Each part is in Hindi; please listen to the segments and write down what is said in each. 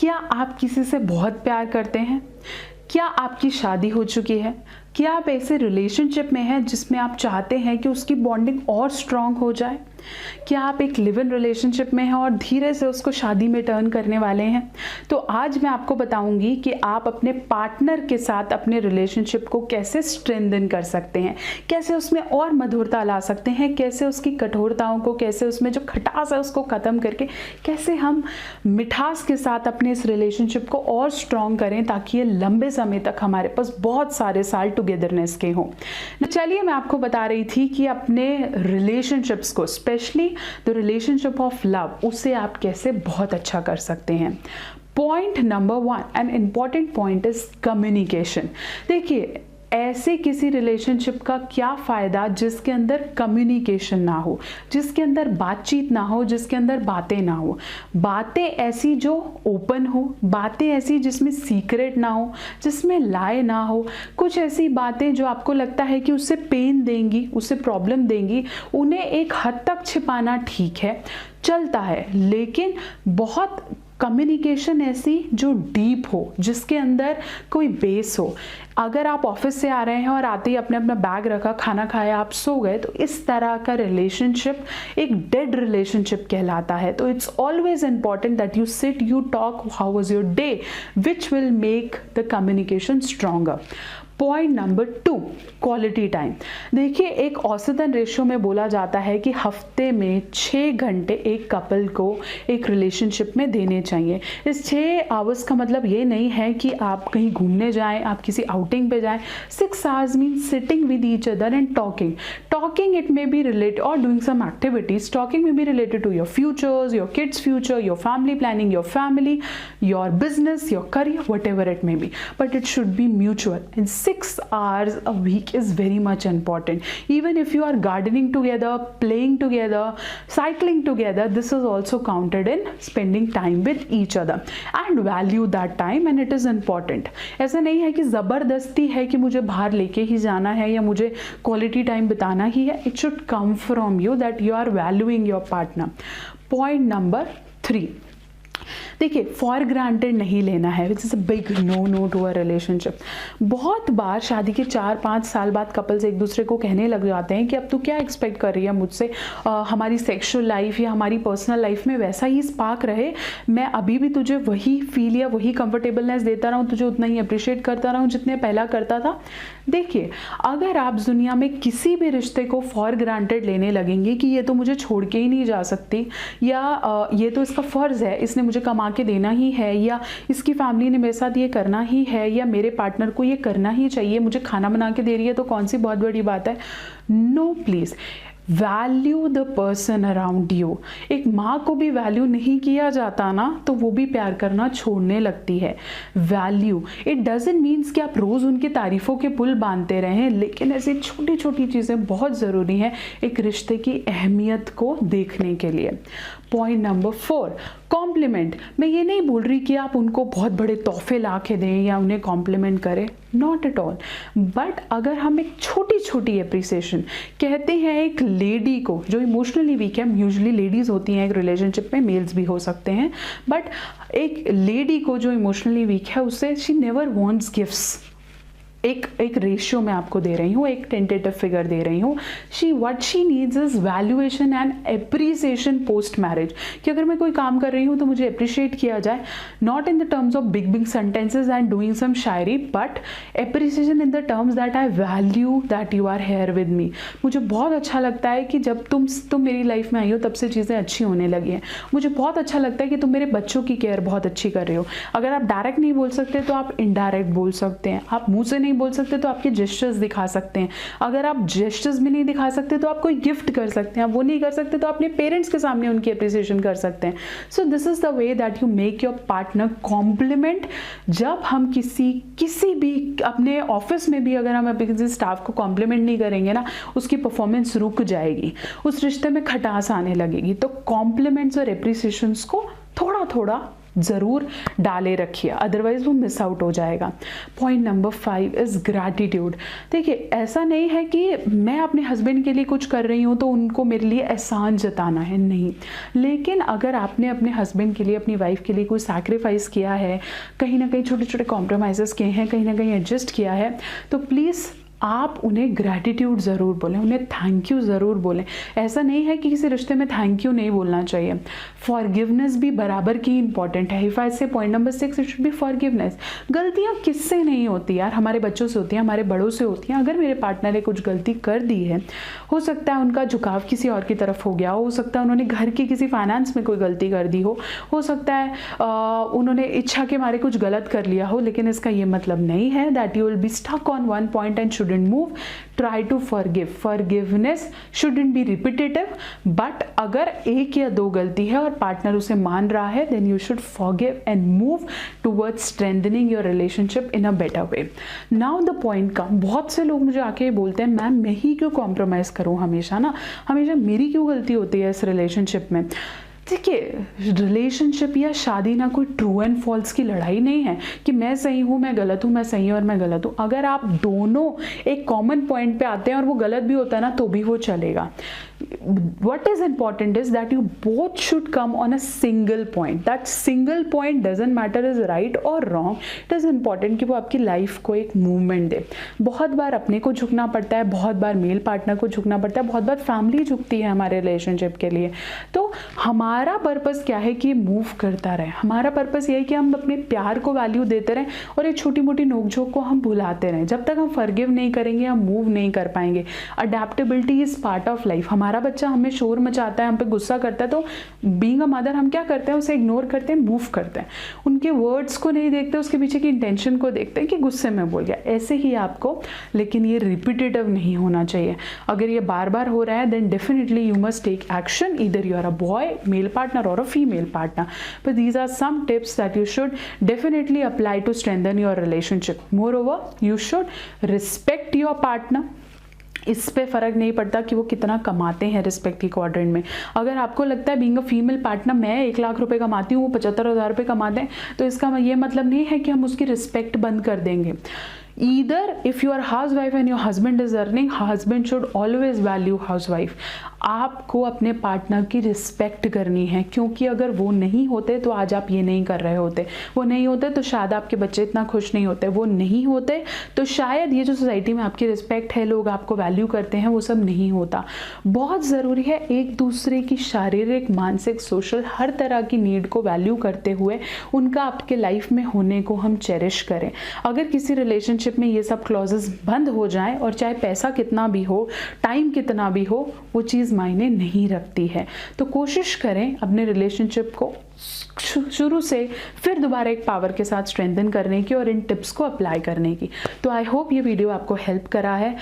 क्या आप किसी से बहुत प्यार करते हैं? क्या आपकी शादी हो चुकी है? क्या आप ऐसे रिलेशनशिप में हैं जिसमें आप चाहते हैं कि उसकी बॉन्डिंग और स्ट्रांग हो जाए? क्या आप एक लिव इन रिलेशनशिप में हैं और धीरे से उसको शादी में टर्न करने वाले हैं? तो आज मैं आपको बताऊंगी कि आप अपने पार्टनर के साथ अपने रिलेशनशिप को कैसे स्ट्रेंथन कर सकते हैं, कैसे उसमें और मधुरता ला सकते हैं, कैसे उसकी कठोरताओं को, कैसे उसमें जो खटास है उसको ख़त्म करके कैसे हम मिठास के साथ अपने इस रिलेशनशिप को और स्ट्रॉन्ग करें ताकि ये लंबे समय तक हमारे पास बहुत सारे साल टुगेदरनेस के हों। चलिए मैं आपको बता रही थी कि अपने रिलेशनशिप्स को, specially the relationship of love, उसे आप कैसे बहुत अच्छा कर सकते हैं। Point number 1 an important point is communication. देखिए, ऐसे किसी रिलेशनशिप का क्या फ़ायदा जिसके अंदर कम्युनिकेशन ना हो, जिसके अंदर बातचीत ना हो, जिसके अंदर बातें ना हो। बातें ऐसी जो ओपन हो, बातें ऐसी जिसमें सीक्रेट ना हो, जिसमें लाए ना हो। कुछ ऐसी बातें जो आपको लगता है कि उससे पेन देंगी, उससे प्रॉब्लम देंगी, उन्हें एक हद तक छिपाना ठीक है, चलता है। लेकिन बहुत कम्युनिकेशन ऐसी जो डीप हो, जिसके अंदर कोई बेस हो। अगर आप ऑफिस से आ रहे हैं और आते ही अपने अपना बैग रखा, खाना खाया, आप सो गए, तो इस तरह का रिलेशनशिप एक डेड रिलेशनशिप कहलाता है। तो it's always important that you sit, you talk, how was your day, which will make the communication stronger. Point number 2, quality time. देखिए, एक औसतन रेशियो में बोला जाता है कि हफ्ते में 6 घंटे एक कपल को एक रिलेशनशिप में देने चाहिए। इस 6 आवर्स का मतलब ये नहीं है कि आप कहीं घूमने जाएं, आप किसी आउटिंग पे जाएं। 6 hours mean sitting with each other and talking. Talking it may be related और doing some activities. Talking may be related to your futures, your kids future, your family planning, your family, your business, your career, whatever it may be, but it should be mutual. And 6 hours a week is very much important. Even if you are gardening together, playing together, cycling together, this is also counted in spending time with each other and value that time and it is important. ऐसा नहीं है कि ज़बरदस्ती है कि मुझे बाहर लेके ही जाना है या मुझे क्वालिटी टाइम बिताना ही है। It should come from you that you are valuing your partner. Point number 3, देखिए, फॉर ग्रांटेड नहीं लेना है, which is a big no to a relationship. बहुत बार शादी के 4-5 साल बाद कपल्स एक दूसरे को कहने लग जाते हैं कि अब तू क्या एक्सपेक्ट कर रही है मुझसे, हमारी सेक्सुअल लाइफ या हमारी पर्सनल लाइफ में वैसा ही स्पार्क रहे, मैं अभी भी तुझे वही फील या वही कंफर्टेबलनेस देता रहूँ, तुझे उतना ही अप्रिशिएट करता रहूँ जितने पहला करता था। देखिए, अगर आप दुनिया में किसी भी रिश्ते को फॉर ग्रांटेड लेने लगेंगे कि ये तो मुझे छोड़ के ही नहीं जा सकती, या ये तो इसका फ़र्ज़ है, इसने मुझे कमा के देना ही है, या इसकी फैमिली ने मेरे साथ ये करना ही है, या मेरे पार्टनर को ये करना ही चाहिए, मुझे खाना बना के दे रही है तो कौन सी बहुत बड़ी बात है। No please, value the person around you. एक माँ को भी वैल्यू नहीं किया जाता ना, तो वो भी प्यार करना छोड़ने लगती है। वैल्यू इट डजंट मीन्स कि आप रोज़ उनकी तारीफ़ों के पुल बांधते रहें, लेकिन ऐसी छोटी छोटी चीज़ें बहुत ज़रूरी हैं एक रिश्ते की अहमियत को देखने के लिए। Point number 4, compliment. मैं ये नहीं बोल रही कि आप उनको बहुत बड़े तोहफे ला के दें या उन्हें कॉम्प्लीमेंट करें, नॉट एट ऑल, बट अगर हम एक छोटी छोटी अप्रिसिएशन कहते हैं एक लेडी को जो इमोशनली वीक है, यूजुअली लेडीज़ होती हैं एक रिलेशनशिप में, मेल्स भी हो सकते हैं, बट एक लेडी को जो इमोशनली वीक है उसे शी नेवर वांट्स गिफ्ट्स। एक रेशियो मैं आपको दे रही हूँ, एक टेंटेटिव फिगर दे रही हूँ। What she needs is valuation and appreciation post marriage, कि अगर मैं कोई काम कर रही हूँ तो मुझे अप्रिशिएट किया जाए, not in the terms of big sentences and doing some शायरी, but appreciation in the terms that I value that you are here with me. मुझे बहुत अच्छा लगता है कि जब तुम मेरी लाइफ में आई हो तब से चीज़ें अच्छी होने लगी हैं। मुझे बहुत अच्छा लगता है कि तुम मेरे बच्चों की केयर बहुत अच्छी कर रहे हो। अगर आप डायरेक्ट नहीं बोल सकते तो आप इनडायरेक्ट बोल सकते हैं, आप मुँह से नहीं बोल सकते तो आपके जेस्चर्स दिखा सकते हैं, अगर आप जेस्चर्स भी नहीं दिखा सकते तो आप कोई गिफ्ट कर सकते हैं, आप वो नहीं कर सकते तो अपने पेरेंट्स के सामने उनकी अप्रिसिएशन कर सकते हैं। So this is the way that you make your partner compliment. जब हम किसी भी अपने ऑफिस में भी अगर हम किसी स्टाफ को कॉम्प्लीमेंट नहीं करेंगे ना, उसकी परफॉर्मेंस रुक जाएगी, उस रिश्ते में खटास आने लगेगी। तो कॉम्प्लीमेंट्स और अप्रिसिएशंस को थोड़ा थोड़ा ज़रूर डाले रखिए, अदरवाइज़ वो मिस आउट हो जाएगा। Point number 5 is gratitude. देखिए, ऐसा नहीं है कि मैं अपने हस्बैंड के लिए कुछ कर रही हूँ तो उनको मेरे लिए एहसान जताना है, नहीं। लेकिन अगर आपने अपने हस्बैंड के लिए, अपनी वाइफ के लिए कोई सैक्रिफाइस किया है, कहीं ना कहीं छोटे छोटे कॉम्प्रोमाइज़ किए हैं, कहीं ना कहीं एडजस्ट किया है, तो प्लीज़ आप उन्हें ग्रैटिट्यूड ज़रूर बोलें, उन्हें थैंक यू ज़रूर बोलें। ऐसा नहीं है कि किसी रिश्ते में थैंक यू नहीं बोलना चाहिए। फॉरगिवनेस भी बराबर की इंपॉर्टेंट है। इफ आई से point number 6, it should B forgiveness. गलतियाँ किससे नहीं होती यार, हमारे बच्चों से होती हैं, हमारे बड़ों से होती हैं। अगर मेरे पार्टनर ने कुछ गलती कर दी है, हो सकता है उनका झुकाव किसी और की तरफ हो गया हो सकता है उन्होंने घर की किसी फाइनेंस में कोई गलती कर दी हो सकता है उन्होंने इच्छा के मारे कुछ गलत कर लिया हो, लेकिन इसका ये मतलब नहीं है that you will be stuck on one point and shouldn't move. Try to forgive. Forgiveness shouldn't be repetitive, but अगर एक या दो गलती है और पार्टनर उसे मान रहा है, then you should forgive and move towards strengthening your relationship in a better way. Now the point comes, बहुत से लोग मुझे आके बोलते हैं मैम मैं ही क्यों कॉम्प्रोमाइज़ करूँ हमेशा मेरी क्यों गलती होती है इस रिलेशनशिप में। देखिए, रिलेशनशिप या शादी ना कोई ट्रू एंड फॉल्स की लड़ाई नहीं है कि मैं सही हूँ मैं गलत हूँ, मैं सही हूँ और मैं गलत हूँ। अगर आप दोनों एक कॉमन पॉइंट पे आते हैं और वो गलत भी होता है ना तो भी वो चलेगा। What is important is that you both should come on a single point. That single point doesn't matter is right or wrong. It is important कि वो आपकी लाइफ को एक मूवमेंट दे। बहुत बार अपने को झुकना पड़ता है, बहुत बार मेल पार्टनर को झुकना पड़ता है, बहुत बार फैमिली झुकती है हमारे रिलेशनशिप के लिए। तो हमारा पर्पस क्या है कि मूव करता रहे। हमारा पर्पस ये है कि हम अपने प्यार को वैल्यू देते रहें और ये छोटी मोटी नोकझोंक को हम भुलाते रहें। जब तक हम फॉरगिव नहीं करेंगे हम मूव नहीं कर पाएंगे। Adaptability is part of life. हमारा बच्चा हमें शोर मचाता है, हम पे गुस्सा करता है, तो बीइंग अ मदर हम क्या करते हैं, उसे इग्नोर करते हैं, मूव करते हैं। उनके वर्ड्स को नहीं देखते, उसके पीछे की इंटेंशन को देखते हैं कि गुस्से में बोल गया। ऐसे ही आपको, लेकिन ये रिपीटेटिव नहीं होना चाहिए। अगर ये बार बार हो रहा है then definitely you must take action, either you are a boy male partner और a female partner. But these are some tips that you should definitely apply to strengthen your relationship. Moreover you should respect your partner. इस पे फ़र्क नहीं पड़ता कि वो कितना कमाते हैं रिस्पेक्ट की क्वाड्रेंट में। अगर आपको लगता है बीइंग अ फीमेल पार्टनर मैं 1 लाख रुपए कमाती हूँ, वो 75,000 रुपये कमाते हैं, तो इसका ये मतलब नहीं है कि हम उसकी रिस्पेक्ट बंद कर देंगे। Either if you are housewife and your husband is earning, husband should always value housewife. आपको अपने पार्टनर की रिस्पेक्ट करनी है, क्योंकि अगर वो नहीं होते तो आज आप ये नहीं कर रहे होते। वो नहीं होते तो शायद आपके बच्चे इतना खुश नहीं होते। वो नहीं होते तो शायद ये जो सोसाइटी में आपकी रिस्पेक्ट है, लोग आपको वैल्यू करते हैं, वो सब नहीं होता। बहुत ज़रूरी है एक दूसरे की शारीरिक, मानसिक, सोशल हर तरह की नीड को वैल्यू करते हुए उनका आपके लाइफ में होने को हम चेरिश करें। अगर किसी रिलेशनशिप में ये सब क्लॉजेस बंद हो जाएं और चाहे पैसा कितना भी हो, टाइम कितना भी हो, वो चीज़ मायने नहीं रखती है। तो कोशिश करें अपने रिलेशनशिप को शुरू से फिर दोबारा एक पावर के साथ स्ट्रेंथन करने की और इन टिप्स को अप्लाई करने की। तो आई होप ये वीडियो आपको हेल्प करा है।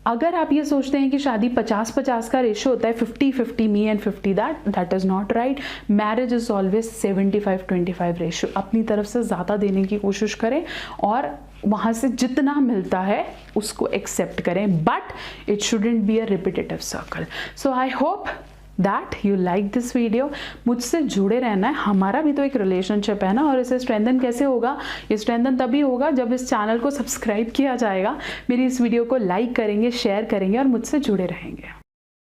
अगर आप ये सोचते हैं कि शादी 50-50 का रेशो होता है, 50-50 me and 50 that is not right. Marriage is always 75-25 ratio. अपनी तरफ से ज़्यादा देने की कोशिश करें और वहाँ से जितना मिलता है उसको एक्सेप्ट करें, but it shouldn't be a repetitive circle. So I hope that you like this video. मुझसे जुड़े रहना है, हमारा भी तो एक रिलेशनशिप है ना, और इसे स्ट्रेंथन कैसे होगा? ये स्ट्रेंथन तभी होगा जब इस चैनल को सब्सक्राइब किया जाएगा, मेरी इस वीडियो को लाइक करेंगे, शेयर करेंगे और मुझसे जुड़े रहेंगे।